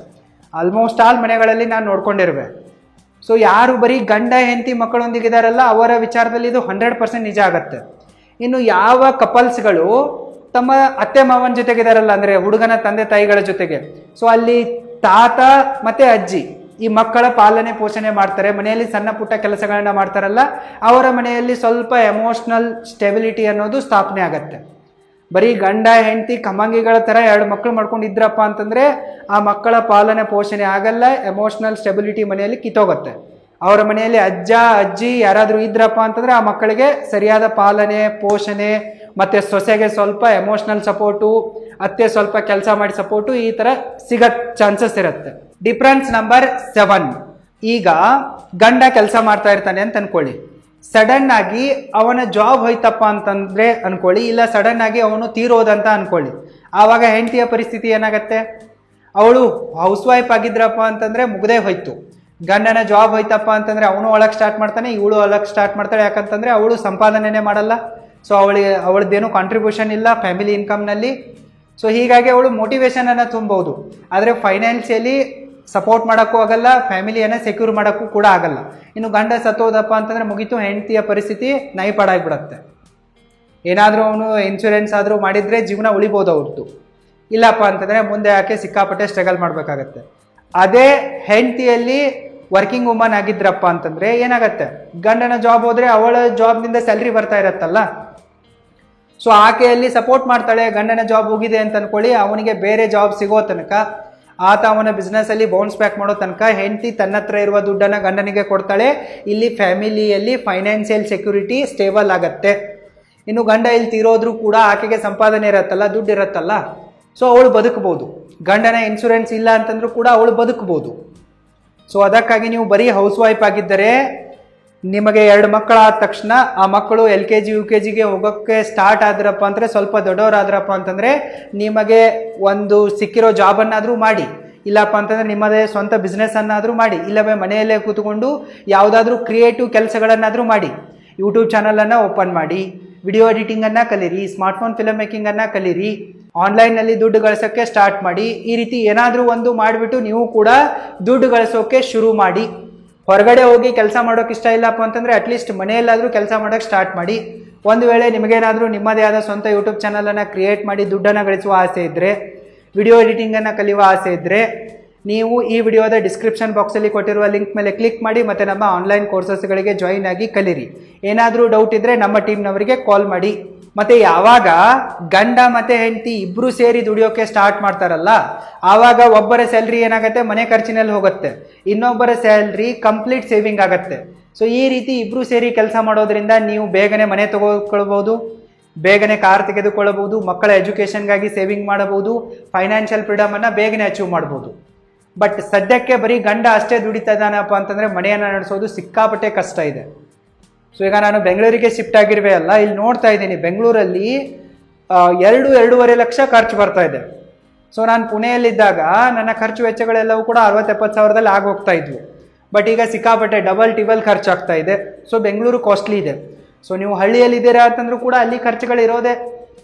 ಆಲ್ಮೋಸ್ಟ್ ಆಲ್ ಮನೆಗಳಲ್ಲಿ ನಾನು ನೋಡ್ಕೊಂಡಿರುವೆ. ಸೊ ಯಾರು ಬರೀ ಗಂಡ ಹೆಂಡತಿ ಮಕ್ಕಳೊಂದಿಗಿದಾರಲ್ಲ ಅವರ ವಿಚಾರದಲ್ಲಿ ಇದು 100% ನಿಜ ಆಗತ್ತೆ. ಇನ್ನು ಯಾವ ಕಪಲ್ಸ್ಗಳು ತಮ್ಮ ಅತ್ತೆ ಮಾವನ ಜೊತೆಗಿದಾರಲ್ಲ, ಅಂದ್ರೆ ಹುಡುಗನ ತಂದೆ ತಾಯಿಗಳ ಜೊತೆಗೆ, ಸೊ ಅಲ್ಲಿ ತಾತ ಮತ್ತೆ ಅಜ್ಜಿ ಈ ಮಕ್ಕಳ ಪಾಲನೆ ಪೋಷಣೆ ಮಾಡ್ತಾರೆ, ಮನೆಯಲ್ಲಿ ಸಣ್ಣ ಪುಟ್ಟ ಕೆಲಸಗಳನ್ನ ಮಾಡ್ತಾರಲ್ಲ, ಅವರ ಮನೆಯಲ್ಲಿ ಸ್ವಲ್ಪ ಎಮೋಷನಲ್ ಸ್ಟೆಬಿಲಿಟಿ ಅನ್ನೋದು ಸ್ಥಾಪನೆ ಆಗತ್ತೆ. ಬರೀ ಗಂಡ ಹೆಂಡತಿ ಕಮಂಗಿಗಳ ತರ 2 ಮಕ್ಕಳು ಮಾಡ್ಕೊಂಡಿದ್ರಪ್ಪ ಅಂತಂದ್ರೆ ಆ ಮಕ್ಕಳ ಪಾಲನೆ ಪೋಷಣೆ ಆಗಲ್ಲ, ಎಮೋಷನಲ್ ಸ್ಟೆಬಿಲಿಟಿ ಮನೆಯಲ್ಲಿ ಕಿತ್ತೋಗುತ್ತೆ. ಅವರ ಮನೆಯಲ್ಲಿ ಅಜ್ಜ ಅಜ್ಜಿ ಯಾರಾದ್ರೂ ಇದ್ರಪ್ಪ ಅಂತಂದ್ರೆ ಆ ಮಕ್ಕಳಿಗೆ ಸರಿಯಾದ ಪಾಲನೆ ಪೋಷಣೆ, ಮತ್ತೆ ಸೊಸೆಗೆ ಸ್ವಲ್ಪ ಎಮೋಷನಲ್ ಸಪೋರ್ಟು, ಅತ್ತೆ ಸ್ವಲ್ಪ ಕೆಲಸ ಮಾಡಿ ಸಪೋರ್ಟು, ಈ ತರ ಸಿಗತ್ ಚಾನ್ಸಸ್ ಇರುತ್ತೆ. ಡಿಫರೆನ್ಸ್ ನಂಬರ್ 7, ಈಗ ಗಂಡ ಕೆಲಸ ಮಾಡ್ತಾ ಇರ್ತಾನೆ ಅಂತ ಅನ್ಕೊಳ್ಳಿ, ಸಡನ್ ಆಗಿ ಅವನ ಜಾಬ್ ಹೋಯ್ತಪ್ಪ ಅಂತಂದ್ರೆ ಅನ್ಕೊಳ್ಳಿ, ಇಲ್ಲ ಸಡನ್ ಆಗಿ ಅವನು ತೀರೋದಂತ ಅನ್ಕೊಳ್ಳಿ. ಆವಾಗ ಹೆಂಡತಿಯ ಪರಿಸ್ಥಿತಿ ಏನಾಗತ್ತೆ? ಅವಳು ಹೌಸ್ ವೈಫ್ ಆಗಿದ್ರಪ್ಪ ಅಂತಂದ್ರೆ ಮುಗ್ದೇ ಹೋಯ್ತು. ಗಂಡನ ಜಾಬ್ ಹೋಯ್ತಪ್ಪ ಅಂತಂದ್ರೆ ಅವನು ಒಳಗೆ ಸ್ಟಾರ್ಟ್ ಮಾಡ್ತಾನೆ, ಇವಳು ಒಳಗೆ ಸ್ಟಾರ್ಟ್ ಮಾಡ್ತಾಳೆ. ಯಾಕಂತಂದ್ರೆ ಅವಳು ಸಂಪಾದನೆನೇ ಮಾಡಲ್ಲ, ಸೊ ಅವಳದ್ದೇನು ಕಾಂಟ್ರಿಬ್ಯೂಷನ್ ಇಲ್ಲ ಫ್ಯಾಮಿಲಿ ಇನ್ಕಮ್ನಲ್ಲಿ. ಸೊ ಹೀಗಾಗಿ ಅವಳು ಮೋಟಿವೇಶನ್ ಅನ್ನ ತುಂಬಬಹುದು, ಆದರೆ ಫೈನಾನ್ಷಿಯಲಿ ಸಪೋರ್ಟ್ ಮಾಡೋಕ್ಕೂ ಆಗಲ್ಲ, ಫ್ಯಾಮಿಲಿಯನ್ನ ಸೆಕ್ಯೂರ್ ಮಾಡೋಕ್ಕೂ ಕೂಡ ಆಗಲ್ಲ. ಇನ್ನು ಗಂಡ ಸತ್ತೋದಪ್ಪ ಅಂತಂದ್ರೆ ಮುಗೀತು, ಹೆಂಡತಿಯ ಪರಿಸ್ಥಿತಿ ನೈಪಾಡಾಗ್ಬಿಡತ್ತೆ. ಏನಾದರೂ ಅವನು ಇನ್ಶೂರೆನ್ಸ್ ಆದರೂ ಮಾಡಿದ್ರೆ ಜೀವನ ಉಳಿಬೋದು ಅವ್ರದ್ದು, ಇಲ್ಲಪ್ಪ ಅಂತಂದ್ರೆ ಮುಂದೆ ಯಾಕೆ ಸಿಕ್ಕಾಪಟ್ಟೆ ಸ್ಟ್ರಗಲ್ ಮಾಡಬೇಕಾಗತ್ತೆ. ಅದೇ ಹೆಂಡತಿಯಲ್ಲಿ ವರ್ಕಿಂಗ್ ವುಮನ್ ಆಗಿದ್ರಪ್ಪ ಅಂತಂದ್ರೆ ಏನಾಗತ್ತೆ, ಗಂಡನ ಜಾಬ್ ಹೋದ್ರೆ ಅವಳ ಜಾಬ್ನಿಂದ ಸ್ಯಾಲ್ರಿ ಬರ್ತಾ ಇರತ್ತಲ್ಲ, ಸೊ ಆಕೆಯಲ್ಲಿ ಸಪೋರ್ಟ್ ಮಾಡ್ತಾಳೆ. ಗಂಡನ ಜಾಬ್ ಹೋಗಿದೆ ಅಂತ ಅನ್ಕೊಳ್ಳಿ, ಅವನಿಗೆ ಬೇರೆ ಜಾಬ್ ಸಿಗೋ ತನಕ, ಆತ ಅವನ ಬಿಸ್ನೆಸ್ ಅಲ್ಲಿ ಬೌನ್ಸ್ ಬ್ಯಾಕ್ ಮಾಡೋ ತನಕ ಹೆಂಡತಿ ತನ್ನ ಹತ್ರ ಇರುವ ದುಡ್ಡನ್ನ ಗಂಡನಿಗೆ ಕೊಡ್ತಾಳೆ. ಇಲ್ಲಿ ಫ್ಯಾಮಿಲಿಯಲ್ಲಿ ಫೈನಾನ್ಷಿಯಲ್ ಸೆಕ್ಯೂರಿಟಿ ಸ್ಟೇಬಲ್ ಆಗತ್ತೆ. ಇನ್ನು ಗಂಡ ಇಲ್ಲಿ ತೀರೋದ್ರೂ ಕೂಡ ಆಕೆಗೆ ಸಂಪಾದನೆ ಇರತ್ತಲ್ಲ, ದುಡ್ಡು ಇರತ್ತಲ್ಲ, ಸೊ ಅವಳು ಬದುಕಬಹುದು. ಗಂಡನ ಇನ್ಶೂರೆನ್ಸ್ ಇಲ್ಲ ಅಂತಂದ್ರೂ ಕೂಡ ಅವಳು ಬದುಕಬಹುದು. ಸೊ ಅದಕ್ಕಾಗಿ ನೀವು ಬರೀ ಹೌಸ್ ವೈಫ್ ಆಗಿದ್ದರೆ, ನಿಮಗೆ 2 ಮಕ್ಕಳಾದ ತಕ್ಷಣ ಆ ಮಕ್ಕಳು LKG UKG ಹೋಗೋಕ್ಕೆ ಸ್ಟಾರ್ಟ್ ಆದ್ರಪ್ಪ ಅಂದರೆ, ಸ್ವಲ್ಪ ದೊಡ್ಡವರಾದ್ರಪ್ಪ ಅಂತಂದರೆ, ನಿಮಗೆ ಒಂದು ಸಿಕ್ಕಿರೋ ಜಾಬನ್ನಾದರೂ ಮಾಡಿ, ಇಲ್ಲಪ್ಪ ಅಂತಂದರೆ ನಿಮ್ಮದೇ ಸ್ವಂತ ಬಿಸ್ನೆಸ್ ಅನ್ನಾದರೂ ಮಾಡಿ, ಇಲ್ಲವೇ ಮನೆಯಲ್ಲೇ ಕೂತ್ಕೊಂಡು ಯಾವುದಾದ್ರೂ ಕ್ರಿಯೇಟಿವ್ ಕೆಲಸಗಳನ್ನಾದರೂ ಮಾಡಿ. ಯೂಟ್ಯೂಬ್ ಚಾನಲನ್ನು ಓಪನ್ ಮಾಡಿ, ವಿಡಿಯೋ ಎಡಿಟಿಂಗನ್ನು ಕಲೀರಿ, ಸ್ಮಾರ್ಟ್ಫೋನ್ ಫಿಲ್ಮ್ ಮೇಕಿಂಗನ್ನು ಕಲೀರಿ, ಆನ್ಲೈನ್ನಲ್ಲಿ ದುಡ್ಡು ಗಳಿಸೋಕ್ಕೆ ಸ್ಟಾರ್ಟ್ ಮಾಡಿ. ಈ ರೀತಿ ಏನಾದರೂ ಒಂದು ಮಾಡಿಬಿಟ್ಟು ನೀವು ಕೂಡ ದುಡ್ಡು ಗಳಿಸೋಕೆ ಶುರು ಮಾಡಿ. ಹೊರಗಡೆ ಹೋಗಿ ಕೆಲಸ ಮಾಡೋಕೆ ಇಷ್ಟ ಇಲ್ಲಪ್ಪ ಅಂತಂದರೆ ಅಟ್ಲೀಸ್ಟ್ ಮನೆಯಲ್ಲಾದರೂ ಕೆಲಸ ಮಾಡೋಕ್ಕೆ ಸ್ಟಾರ್ಟ್ ಮಾಡಿ. ಒಂದು ವೇಳೆ ನಿಮಗೇನಾದರೂ ನಿಮ್ಮದೇ ಆದ ಸ್ವಂತ ಯೂಟ್ಯೂಬ್ ಚಾನಲನ್ನು ಕ್ರಿಯೇಟ್ ಮಾಡಿ ದುಡ್ಡನ್ನು ಗಳಿಸುವ ಆಸೆ ಇದ್ದರೆ, ವಿಡಿಯೋ ಎಡಿಟಿಂಗನ್ನು ಕಲಿಯುವ ಆಸೆ ಇದ್ದರೆ, ನೀವು ಈ ವಿಡಿಯೋದ ಡಿಸ್ಕ್ರಿಪ್ಷನ್ ಬಾಕ್ಸಲ್ಲಿ ಕೊಟ್ಟಿರುವ ಲಿಂಕ್ ಮೇಲೆ ಕ್ಲಿಕ್ ಮಾಡಿ ಮತ್ತು ನಮ್ಮ ಆನ್ಲೈನ್ ಕೋರ್ಸಸ್ಗಳಿಗೆ ಜಾಯಿನ್ ಆಗಿ ಕಲೀರಿ. ಏನಾದರೂ ಡೌಟ್ ಇದ್ದರೆ ನಮ್ಮ ಟೀಮ್ನವರಿಗೆ ಕಾಲ್ ಮಾಡಿ. ಮತ್ತು ಯಾವಾಗ ಗಂಡ ಮತ್ತು ಹೆಂಡತಿ ಇಬ್ಬರು ಸೇರಿ ದುಡಿಯೋಕೆ ಸ್ಟಾರ್ಟ್ ಮಾಡ್ತಾರಲ್ಲ, ಆವಾಗ ಒಬ್ಬರ ಸ್ಯಾಲ್ರಿ ಏನಾಗುತ್ತೆ, ಮನೆ ಖರ್ಚಿನಲ್ಲಿ ಹೋಗುತ್ತೆ, ಇನ್ನೊಬ್ಬರ ಸ್ಯಾಲ್ರಿ ಕಂಪ್ಲೀಟ್ ಸೇವಿಂಗ್ ಆಗುತ್ತೆ. ಸೊ ಈ ರೀತಿ ಇಬ್ಬರು ಸೇರಿ ಕೆಲಸ ಮಾಡೋದ್ರಿಂದ ನೀವು ಬೇಗನೆ ಮನೆ ತಗೊಳ್ಬೋದು, ಬೇಗನೆ ಕಾರ್ ತೆಗೆದುಕೊಳ್ಳಬಹುದು, ಮಕ್ಕಳ ಎಜುಕೇಷನ್ಗಾಗಿ ಸೇವಿಂಗ್ ಮಾಡಬಹುದು, ಫೈನಾನ್ಷಿಯಲ್ ಫ್ರೀಡಮನ್ನು ಬೇಗನೆ ಅಚೀವ್ ಮಾಡ್ಬೋದು. ಬಟ್ ಸದ್ಯಕ್ಕೆ ಬರೀ ಗಂಡ ಅಷ್ಟೇ ದುಡಿತಾ ಇದ್ದಾನಪ್ಪ ಅಂತಂದರೆ ಮನೆಯನ್ನು ನಡೆಸೋದು ಸಿಕ್ಕಾಪಟ್ಟೆ ಕಷ್ಟ ಇದೆ. ಸೊ ಈಗ ನಾನು ಬೆಂಗಳೂರಿಗೆ ಶಿಫ್ಟ್ ಆಗಿರುವೆ ಅಲ್ಲ, ಇಲ್ಲಿ ನೋಡ್ತಾ ಇದ್ದೀನಿ ಬೆಂಗಳೂರಲ್ಲಿ 2-2.5 ಲಕ್ಷ ಖರ್ಚು ಬರ್ತಾ ಇದೆ. ಸೊ ನಾನು ಪುಣೆಯಲ್ಲಿದ್ದಾಗ ನನ್ನ ಖರ್ಚು ವೆಚ್ಚಗಳೆಲ್ಲವೂ ಕೂಡ 60-70 ಸಾವಿರದಲ್ಲಿ ಆಗೋಗ್ತಾ ಇದ್ವು. ಬಟ್ ಈಗ ಸಿಕ್ಕಾಪಟ್ಟೆ ಡಬಲ್ ಟಿಬಲ್ ಖರ್ಚಾಗ್ತಾ ಇದೆ. ಸೊ ಬೆಂಗಳೂರು ಕಾಸ್ಟ್ಲಿ ಇದೆ. ಸೊ ನೀವು ಹಳ್ಳಿಯಲ್ಲಿದ್ದೀರಾ ಅಂತಂದ್ರೂ ಕೂಡ ಅಲ್ಲಿ ಖರ್ಚುಗಳಿರೋದೆ.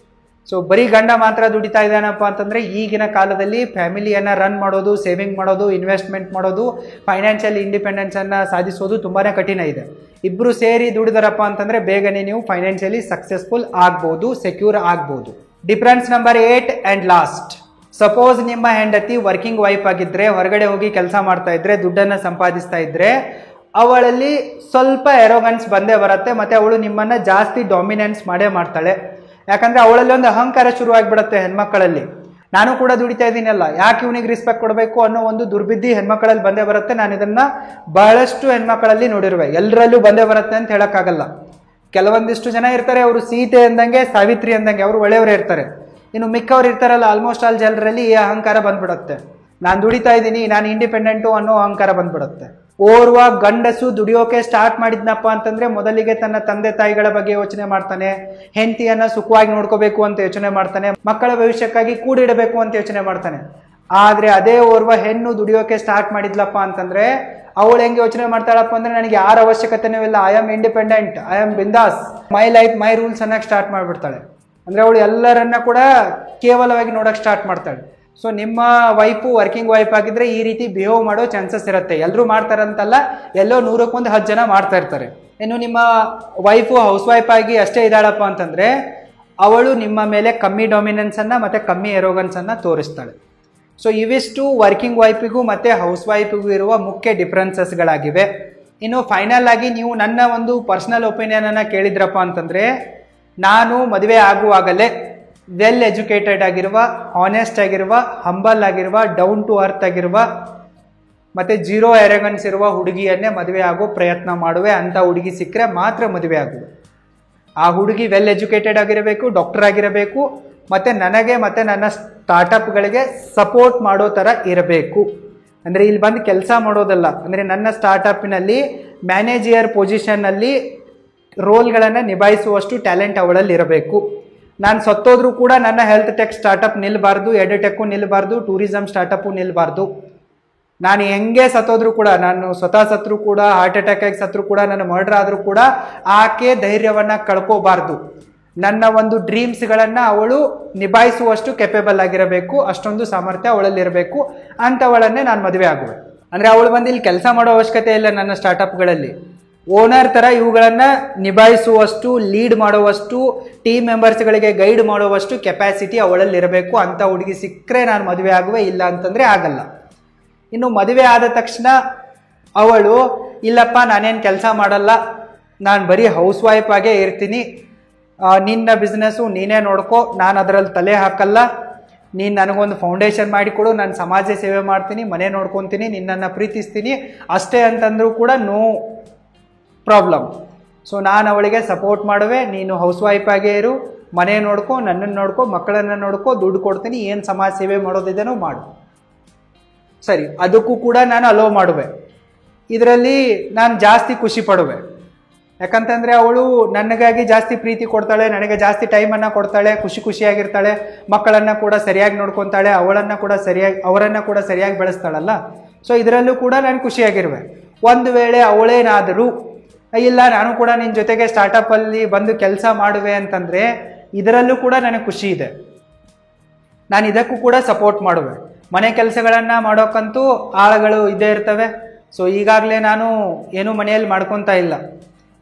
ಸೊ ಬರೀ ಗಂಡ ಮಾತ್ರ ದುಡಿತಾ ಇದ್ದಾನಪ್ಪ ಅಂತಂದರೆ ಈಗಿನ ಕಾಲದಲ್ಲಿ ಫ್ಯಾಮಿಲಿಯನ್ನು ರನ್ ಮಾಡೋದು, ಸೇವಿಂಗ್ ಮಾಡೋದು, ಇನ್ವೆಸ್ಟ್ಮೆಂಟ್ ಮಾಡೋದು, ಫೈನಾನ್ಷಿಯಲ್ ಇಂಡಿಪೆಂಡೆನ್ಸನ್ನು ಸಾಧಿಸೋದು ತುಂಬಾ ಕಠಿಣ ಇದೆ. ಇಬ್ಬರು ಸೇರಿ ದುಡಿದರಪ್ಪ ಅಂತಂದರೆ ಬೇಗನೆ ನೀವು ಫೈನಾನ್ಷಿಯಲಿ ಸಕ್ಸಸ್ಫುಲ್ ಆಗ್ಬೋದು, ಸೆಕ್ಯೂರ್ ಆಗ್ಬೋದು. Difference number 8 and last. Suppose ನಿಮ್ಮ ಹೆಂಡತಿ ವರ್ಕಿಂಗ್ ವೈಫ್ ಆಗಿದ್ದರೆ, ಹೊರಗಡೆ ಹೋಗಿ ಕೆಲಸ ಮಾಡ್ತಾ ಇದ್ರೆ, ದುಡ್ಡನ್ನು ಸಂಪಾದಿಸ್ತಾ ಇದ್ರೆ, ಅವಳಲ್ಲಿ ಸ್ವಲ್ಪ ಎರೋಗನ್ಸ್ ಬಂದೇ ಬರುತ್ತೆ ಮತ್ತು ಅವಳು ನಿಮ್ಮನ್ನು ಜಾಸ್ತಿ ಡಾಮಿನೆನ್ಸ್ ಮಾಡೇ ಮಾಡ್ತಾಳೆ. ಯಾಕಂದರೆ ಅವಳಲ್ಲಿ ಒಂದು ಅಹಂಕಾರ ಶುರುವಾಗಿಬಿಡುತ್ತೆ ಹೆಣ್ಮಕ್ಕಳಲ್ಲಿ. ನಾನು ಕೂಡ ದುಡಿತಾ ಇದ್ದೀನಲ್ಲ, ಯಾಕೆ ಇವನಿಗೆ ರೆಸ್ಪೆಕ್ಟ್ ಕೊಡಬೇಕು ಅನ್ನೋ ಒಂದು ದುರ್ಬುದ್ಧಿ ಹೆಣ್ಮಕ್ಕಳಲ್ಲಿ ಬಂದೇ ಬರುತ್ತೆ. ನಾನು ಇದನ್ನು ಬಹಳಷ್ಟು ಹೆಣ್ಮಕ್ಕಳಲ್ಲಿ ನೋಡಿರುವೆ. ಎಲ್ಲರಲ್ಲೂ ಬಂದೇ ಬರುತ್ತೆ ಅಂತ ಹೇಳೋಕ್ಕಾಗಲ್ಲ. ಕೆಲವೊಂದಿಷ್ಟು ಜನ ಇರ್ತಾರೆ, ಅವರು ಸೀತೆ ಅಂದಂಗೆ, ಸಾವಿತ್ರಿ ಅಂದಂಗೆ ಅವರು ಒಳ್ಳೆಯವರೇ ಇರ್ತಾರೆ. ಇನ್ನು ಮಿಕ್ಕವ್ರು ಇರ್ತಾರಲ್ಲ, ಆಲ್ಮೋಸ್ಟ್ ಆಲ್ ಜನರಲ್ಲಿ ಈ ಅಹಂಕಾರ ಬಂದ್ಬಿಡುತ್ತೆ. ನಾನು ದುಡಿತಾ ಇದ್ದೀನಿ, ನಾನು ಇಂಡಿಪೆಂಡೆಂಟು ಅನ್ನೋ ಅಹಂಕಾರ ಬಂದ್ಬಿಡುತ್ತೆ. ಓರ್ವ ಗಂಡಸು ದುಡಿಯೋಕೆ ಸ್ಟಾರ್ಟ್ ಮಾಡಿದ್ನಪ್ಪ ಅಂತಂದ್ರೆ ಮೊದಲಿಗೆ ತನ್ನ ತಂದೆ ತಾಯಿಗಳ ಬಗ್ಗೆ ಯೋಚನೆ ಮಾಡ್ತಾನೆ, ಹೆಂಡತಿಯನ್ನ ಸುಖವಾಗಿ ನೋಡ್ಕೋಬೇಕು ಅಂತ ಯೋಚನೆ ಮಾಡ್ತಾನೆ, ಮಕ್ಕಳ ಭವಿಷ್ಯಕ್ಕಾಗಿ ಕೂಡಿಡಬೇಕು ಅಂತ ಯೋಚನೆ ಮಾಡ್ತಾನೆ. ಆದ್ರೆ ಅದೇ ಓರ್ವ ಹೆಣ್ಣು ದುಡಿಯೋಕೆ ಸ್ಟಾರ್ಟ್ ಮಾಡಿದ್ಲಪ್ಪ ಅಂತಂದ್ರೆ ಅವಳು ಹೆಂಗೆ ಯೋಚನೆ ಮಾಡ್ತಾಳಪ್ಪ ಅಂದ್ರೆ, ನನಗೆ ಯಾರ ಅವಶ್ಯಕತೆನೂ ಇಲ್ಲ, I am independent, I am ಬಿಂದಾಸ್, ಮೈ ಲೈಫ್ ಮೈ ರೂಲ್ಸ್ ಅನ್ನಕ್ಕೆ ಸ್ಟಾರ್ಟ್ ಮಾಡ್ಬಿಡ್ತಾಳೆ. ಅಂದ್ರೆ ಅವಳು ಎಲ್ಲರನ್ನ ಕೂಡ ಕೇವಲವಾಗಿ ನೋಡಕ್ ಸ್ಟಾರ್ಟ್ ಮಾಡ್ತಾಳೆ. ಸೊ ನಿಮ್ಮ ವೈಫು ವರ್ಕಿಂಗ್ ವೈಫ್ ಆಗಿದ್ರೆ ಈ ರೀತಿ ಬಿಹೇವ್ ಮಾಡೋ ಚಾನ್ಸಸ್ ಇರುತ್ತೆ. ಎಲ್ಲರೂ ಮಾಡ್ತಾರಂತಲ್ಲ, ಎಲ್ಲೋ 100ಕ್ಕೆ 10 ಜನ ಮಾಡ್ತಾ ಇರ್ತಾರೆ. ಇನ್ನು ನಿಮ್ಮ ವೈಫು ಹೌಸ್ ವೈಫ್ ಆಗಿ ಅಷ್ಟೇ ಇದ್ದಾಳಪ್ಪ ಅಂತಂದ್ರೆ ಅವಳು ನಿಮ್ಮ ಮೇಲೆ ಕಮ್ಮಿ ಡಾಮಿನೆನ್ಸ್ ಅನ್ನ ಮತ್ತೆ ಕಮ್ಮಿ ಎರೋಗನ್ಸ್ ಅನ್ನ ತೋರಿಸ್ತಾಳೆ. ಸೊ ಇವಿಷ್ಟು ವರ್ಕಿಂಗ್ ವೈಫಿಗೂ ಮತ್ತೆ ಹೌಸ್ ವೈಫಿಗೂ ಇರುವ ಮುಖ್ಯ ಡಿಫ್ರೆನ್ಸಸ್ಗಳಾಗಿವೆ. ಇನ್ನು ಫೈನಲ್ ಆಗಿ ನೀವು ನನ್ನ ಒಂದು ಪರ್ಸನಲ್ ಒಪಿನಿಯನ್ ಅನ್ನ ಕೇಳಿದ್ರಪ್ಪ ಅಂತಂದ್ರೆ, ನಾನು ಮದುವೆ ಆಗುವಾಗಲೇ ವೆಲ್ ಎಜುಕೇಟೆಡ್ ಆಗಿರುವ, ಆನೆಸ್ಟ್ ಆಗಿರುವ, ಹಂಬಲ್ ಆಗಿರುವ, ಡೌನ್ ಟು ಅರ್ತ್ ಆಗಿರುವ ಮತ್ತೆ 0 ಎರೆಗನ್ಸ್ ಇರುವ ಹುಡುಗಿಯನ್ನೇ ಮದುವೆ ಆಗೋ ಪ್ರಯತ್ನ ಮಾಡುವೆ. ಅಂತ ಹುಡುಗಿ ಸಿಕ್ಕರೆ ಮಾತ್ರ ಮದುವೆ ಆಗುವೆ. ಆ ಹುಡುಗಿ ವೆಲ್ ಎಜುಕೇಟೆಡ್ ಆಗಿರಬೇಕು, ಡಾಕ್ಟರ್ ಆಗಿರಬೇಕು, ಮತ್ತೆ ನನಗೆ ಮತ್ತೆ ನನ್ನ ಸ್ಟಾರ್ಟಪ್ಗಳಿಗೆ ಸಪೋರ್ಟ್ ಮಾಡೋ ಥರ ಇರಬೇಕು. ಅಂದರೆ ಇಲ್ಲಿ ಬಂದು ಕೆಲಸ ಮಾಡೋದಲ್ಲ, ಅಂದರೆ ನನ್ನ ಸ್ಟಾರ್ಟಪ್ಪಿನಲ್ಲಿ ಮ್ಯಾನೇಜರ್ ಪೊಸಿಷನ್ನಲ್ಲಿ ರೋಲ್ಗಳನ್ನು ನಿಭಾಯಿಸುವಷ್ಟು ಟ್ಯಾಲೆಂಟ್ ಅವಳಲ್ಲಿ ಇರಬೇಕು. ನಾನು ಸತ್ತೋದ್ರೂ ಕೂಡ ನನ್ನ ಹೆಲ್ತ್ ಟೆಕ್ ಸ್ಟಾರ್ಟಪ್ ನಿಲ್ಲಬಾರ್ದು, ಎಡ್ಟೆಕ್ಕು ನಿಲ್ಲಬಾರ್ದು, ಟೂರಿಸಂ ಸ್ಟಾರ್ಟಪ್ಪು ನಿಲ್ಲಬಾರ್ದು. ನಾನು ಹೆಂಗೆ ಸತ್ತೋದ್ರೂ ಕೂಡ, ನಾನು ಸ್ವತಃ ಸತ್ರು ಕೂಡ, ಹಾರ್ಟ್ ಅಟ್ಯಾಕ್ ಆಗಿ ಸತ್ರು ಕೂಡ, ನನ್ನ ಮರ್ಡರ್ ಆದರೂ ಕೂಡ ಆಕೆ ಧೈರ್ಯವನ್ನು ಕಳ್ಕೋಬಾರ್ದು. ನನ್ನ ಒಂದು ಡ್ರೀಮ್ಸ್ಗಳನ್ನು ಅವಳು ನಿಭಾಯಿಸುವಷ್ಟು ಕೆಪೇಬಲ್ ಆಗಿರಬೇಕು, ಅಷ್ಟೊಂದು ಸಾಮರ್ಥ್ಯ ಅವಳಲ್ಲಿರಬೇಕು. ಅಂಥವಳನ್ನೇ ನಾನು ಮದುವೆ ಆಗುವೆ. ಅಂದರೆ ಅವಳು ಬಂದು ಇಲ್ಲಿ ಕೆಲಸ ಮಾಡೋ ಅವಶ್ಯಕತೆ ಇಲ್ಲ. ನನ್ನ ಸ್ಟಾರ್ಟಪ್ಗಳಲ್ಲಿ ಓನರ್ ಥರ ಇವುಗಳನ್ನು ನಿಭಾಯಿಸುವಷ್ಟು, ಲೀಡ್ ಮಾಡುವಷ್ಟು, ಟೀಮ್ ಮೆಂಬರ್ಸ್ಗಳಿಗೆ ಗೈಡ್ ಮಾಡುವಷ್ಟು ಕೆಪಾಸಿಟಿ ಅವಳಲ್ಲಿರಬೇಕು. ಅಂಥ ಹುಡುಗಿ ಸಿಕ್ಕರೆ ನಾನು ಮದುವೆ ಆಗುವೆ, ಇಲ್ಲ ಅಂತಂದರೆ ಆಗಲ್ಲ. ಇನ್ನು ಮದುವೆ ಆದ ತಕ್ಷಣ ಅವಳು ಇಲ್ಲಪ್ಪ ನಾನೇನು ಕೆಲಸ ಮಾಡಲ್ಲ, ನಾನು ಬರೀ ಹೌಸ್ ವೈಫ್ ಆಗೇ ಇರ್ತೀನಿ, ನಿನ್ನ ಬಿಸ್ನೆಸ್ಸು ನೀನೇ ನೋಡ್ಕೋ, ನಾನು ಅದರಲ್ಲಿ ತಲೆ ಹಾಕಲ್ಲ, ನೀನು ನನಗೊಂದು ಫೌಂಡೇಶನ್ ಮಾಡಿಕೊಡು, ನಾನು ಸಮಾಜ ಸೇವೆ ಮಾಡ್ತೀನಿ, ಮನೆ ನೋಡ್ಕೊತೀನಿ, ನಿನ್ನನ್ನು ಪ್ರೀತಿಸ್ತೀನಿ ಅಷ್ಟೇ ಅಂತಂದರೂ ಕೂಡ ನೋ ಪ್ರಾಬ್ಲಮ್. ಸೊ ನಾನು ಅವಳಿಗೆ ಸಪೋರ್ಟ್ ಮಾಡುವೆ, ನೀನು ಹೌಸ್ ವೈಫ್ ಆಗೇ ಇರು, ಮನೆ ನೋಡ್ಕೊ, ನನ್ನನ್ನು ನೋಡ್ಕೊ, ಮಕ್ಕಳನ್ನು ನೋಡ್ಕೊ, ದುಡ್ಡು ಕೊಡ್ತೀನಿ, ಏನು ಸಮಾಜ ಸೇವೆ ಮಾಡೋದಿದೆನೋ ಮಾಡು. ಸರಿ, ಅದಕ್ಕೂ ಕೂಡ ನಾನು ಅಲೋ ಮಾಡುವೆ. ಇದರಲ್ಲಿ ನಾನು ಜಾಸ್ತಿ ಖುಷಿ ಪಡುವೆ. ಯಾಕಂತಂದರೆ ಅವಳು ನನಗಾಗಿ ಜಾಸ್ತಿ ಪ್ರೀತಿ ಕೊಡ್ತಾಳೆ, ನನಗೆ ಜಾಸ್ತಿ ಟೈಮನ್ನು ಕೊಡ್ತಾಳೆ, ಖುಷಿಯಾಗಿರ್ತಾಳೆ, ಮಕ್ಕಳನ್ನು ಕೂಡ ಸರಿಯಾಗಿ ನೋಡ್ಕೊತಾಳೆ, ಅವರನ್ನು ಕೂಡ ಸರಿಯಾಗಿ ಬೆಳೆಸ್ತಾಳಲ್ಲ. ಸೊ ಇದರಲ್ಲೂ ಕೂಡ ನಾನು ಖುಷಿಯಾಗಿರುವೆ. ಒಂದು ವೇಳೆ ಅವಳೇನಾದರೂ ಇಲ್ಲ ನಾನು ಕೂಡ ನಿನ್ನ ಜೊತೆಗೆ ಸ್ಟಾರ್ಟಪ್ಪಲ್ಲಿ ಬಂದು ಕೆಲಸ ಮಾಡುವೆ ಅಂತಂದರೆ ಇದರಲ್ಲೂ ಕೂಡ ನನಗೆ ಖುಷಿ ಇದೆ. ನಾನು ಇದಕ್ಕೂ ಕೂಡ ಸಪೋರ್ಟ್ ಮಾಡುವೆ. ಮನೆ ಕೆಲಸಗಳನ್ನು ಮಾಡೋಕ್ಕಂತೂ ಆಳುಗಳು ಇದ್ದೇ ಇರ್ತವೆ. ಸೊ ಈಗಾಗಲೇ ನಾನು ಏನೂ ಮನೆಯಲ್ಲಿ ಮಾಡ್ಕೊತಾ ಇಲ್ಲ,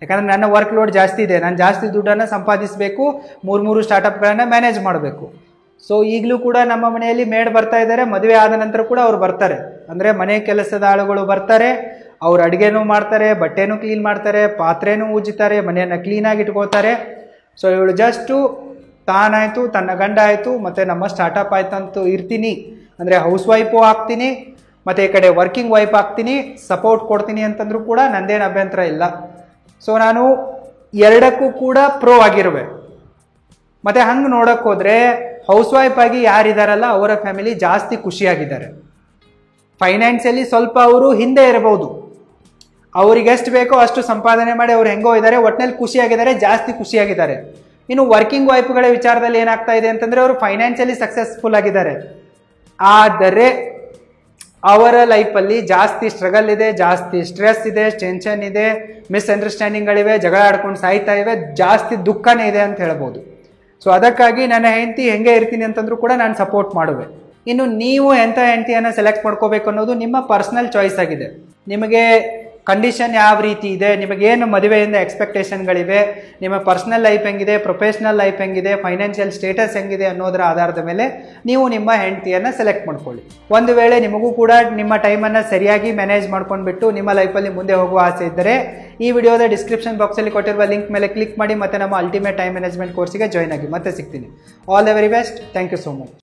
ಯಾಕಂದರೆ ನನ್ನ ವರ್ಕ್ ಲೋಡ್ ಜಾಸ್ತಿ ಇದೆ. ನಾನು ಜಾಸ್ತಿ ದುಡ್ಡನ್ನು ಸಂಪಾದಿಸಬೇಕು, 3 ಸ್ಟಾರ್ಟಪ್ಗಳನ್ನು ಮ್ಯಾನೇಜ್ ಮಾಡಬೇಕು. ಸೊ ಈಗಲೂ ಕೂಡ ನಮ್ಮ ಮನೆಯಲ್ಲಿ ಮೇಡ್ ಬರ್ತಾ ಇದ್ದಾರೆ, ಮದುವೆ ಆದ ನಂತರ ಕೂಡ ಅವ್ರು ಬರ್ತಾರೆ. ಅಂದರೆ ಮನೆ ಕೆಲಸದ ಆಳುಗಳು ಬರ್ತಾರೆ, ಅವ್ರು ಅಡುಗೆನೂ ಮಾಡ್ತಾರೆ, ಬಟ್ಟೆನೂ ಕ್ಲೀನ್ ಮಾಡ್ತಾರೆ, ಪಾತ್ರೆನೂ ಉಜ್ಜುತ್ತಾರೆ, ಮನೆಯನ್ನು ಕ್ಲೀನಾಗಿ ಇಟ್ಕೋತಾರೆ. ಸೊ ಇವಳು ಜಸ್ಟು ತಾನಾಯಿತು, ತನ್ನ ಗಂಡ ಆಯಿತು, ಮತ್ತು ನಮ್ಮ ಸ್ಟಾರ್ಟಪ್ ಆಯ್ತು ಅಂತೂ ಇರ್ತೀನಿ, ಅಂದರೆ ಹೌಸ್ ವೈಫು ಆಗ್ತೀನಿ, ಮತ್ತು ಈ ಕಡೆ ವರ್ಕಿಂಗ್ ವೈಫ್ ಆಗ್ತೀನಿ, ಸಪೋರ್ಟ್ ಕೊಡ್ತೀನಿ ಅಂತಂದ್ರೂ ಕೂಡ ನಂದೇನು ಅಭ್ಯಂತರ ಇಲ್ಲ. ಸೊ ನಾನು ಎರಡಕ್ಕೂ ಕೂಡ ಪ್ರೋ ಆಗಿರುವೆ. ಮತ್ತು ಹಂಗೆ ನೋಡೋಕ್ಕೆ ಹೋದರೆ ಹೌಸ್ ವೈಫ್ ಆಗಿ ಯಾರಿದ್ದಾರಲ್ಲ ಅವರ ಫ್ಯಾಮಿಲಿ ಜಾಸ್ತಿ ಖುಷಿಯಾಗಿದ್ದಾರೆ. ಫೈನಾನ್ಷಿಯಲಿ ಸ್ವಲ್ಪ ಅವರು ಹಿಂದೆ ಇರಬಹುದು, ಅವ್ರಿಗೆ ಎಷ್ಟು ಬೇಕೋ ಅಷ್ಟು ಸಂಪಾದನೆ ಮಾಡಿ ಅವ್ರು ಹೆಂಗೋ ಇದ್ದಾರೆ, ಒಟ್ಟಿನಲ್ಲಿ ಖುಷಿಯಾಗಿದ್ದಾರೆ, ಜಾಸ್ತಿ ಖುಷಿಯಾಗಿದ್ದಾರೆ. ಇನ್ನು ವರ್ಕಿಂಗ್ ವೈಫ್ಗಳ ವಿಚಾರದಲ್ಲಿ ಏನಾಗ್ತಾ ಇದೆ ಅಂತಂದರೆ ಅವರು ಫೈನಾನ್ಷಿಯಲಿ ಸಕ್ಸಸ್ಫುಲ್ ಆಗಿದ್ದಾರೆ, ಆದರೆ ಅವರ ಲೈಫಲ್ಲಿ ಜಾಸ್ತಿ ಸ್ಟ್ರಗಲ್ ಇದೆ, ಜಾಸ್ತಿ ಸ್ಟ್ರೆಸ್ ಇದೆ, ಟೆನ್ಷನ್ ಇದೆ, ಮಿಸ್ಅಂಡರ್ಸ್ಟ್ಯಾಂಡಿಂಗ್ಗಳಿವೆ, ಜಗಳ ಆಡ್ಕೊಂಡು ಸಾಯ್ತಾ ಇವೆ, ಜಾಸ್ತಿ ದುಃಖನೇ ಇದೆ ಅಂತ ಹೇಳ್ಬೋದು. ಸೊ ಅದಕ್ಕಾಗಿ ನನ್ನ ಹೆಂಡತಿ ಹೆಂಗೆ ಇರ್ತೀನಿ ಅಂತಂದ್ರೂ ಕೂಡ ನಾನು ಸಪೋರ್ಟ್ ಮಾಡುವೆ. ಇನ್ನು ನೀವು ಎಂಥ ಹೆಂಡತಿಯನ್ನು ಸೆಲೆಕ್ಟ್ ಮಾಡ್ಕೋಬೇಕು ಅನ್ನೋದು ನಿಮ್ಮ ಪರ್ಸ್ನಲ್ ಚಾಯ್ಸ್ ಆಗಿದೆ. ನಿಮಗೆ ಕಂಡೀಷನ್ ಯಾವ ರೀತಿ ಇದೆ, ನಿಮಗೇನು ಮದುವೆಯಿಂದ ಎಕ್ಸ್ಪೆಕ್ಟೇಷನ್ಗಳಿವೆ, ನಿಮ್ಮ ಪರ್ಸ್ನಲ್ ಲೈಫ್ ಹೆಂಗಿದೆ, ಪ್ರೊಫೆಷ್ನಲ್ ಲೈಫ್ ಹೆಂಗಿದೆ, ಫೈನಾನ್ಷಿಯಲ್ ಸ್ಟೇಟಸ್ ಹೆಂಗಿದೆ ಅನ್ನೋದರ ಆಧಾರದ ಮೇಲೆ ನೀವು ನಿಮ್ಮ ಹೆಂಡತಿಯನ್ನು ಸೆಲೆಕ್ಟ್ ಮಾಡ್ಕೊಳ್ಳಿ. ಒಂದು ವೇಳೆ ನಿಮಗೂ ಕೂಡ ನಿಮ್ಮ ಟೈಮನ್ನು ಸರಿಯಾಗಿ ಮ್ಯಾನೇಜ್ ಮಾಡ್ಕೊಂಡ್ಬಿಟ್ಟು ನಿಮ್ಮ ಲೈಫಲ್ಲಿ ಮುಂದೆ ಹೋಗುವ ಆಸೆ ಇದ್ದರೆ ಈ ವಿಡಿಯೋದ ಡಿಸ್ಕ್ರಿಪ್ಷನ್ ಬಾಕ್ಸಲ್ಲಿ ಕೊಟ್ಟಿರುವ ಲಿಂಕ್ ಮೇಲೆ ಕ್ಲಿಕ್ ಮಾಡಿ ಮತ್ತು ನಮ್ಮ ಅಲ್ಟಿಮೇಟ್ ಟೈಮ್ ಮ್ಯಾನೇಜ್ಮೆಂಟ್ ಕೋರ್ಸಿಗೆ ಜಾಯ್ನ್ ಆಗಿ. ಮತ್ತೆ ಸಿಗ್ತೀನಿ. All the very best. Thank you so much.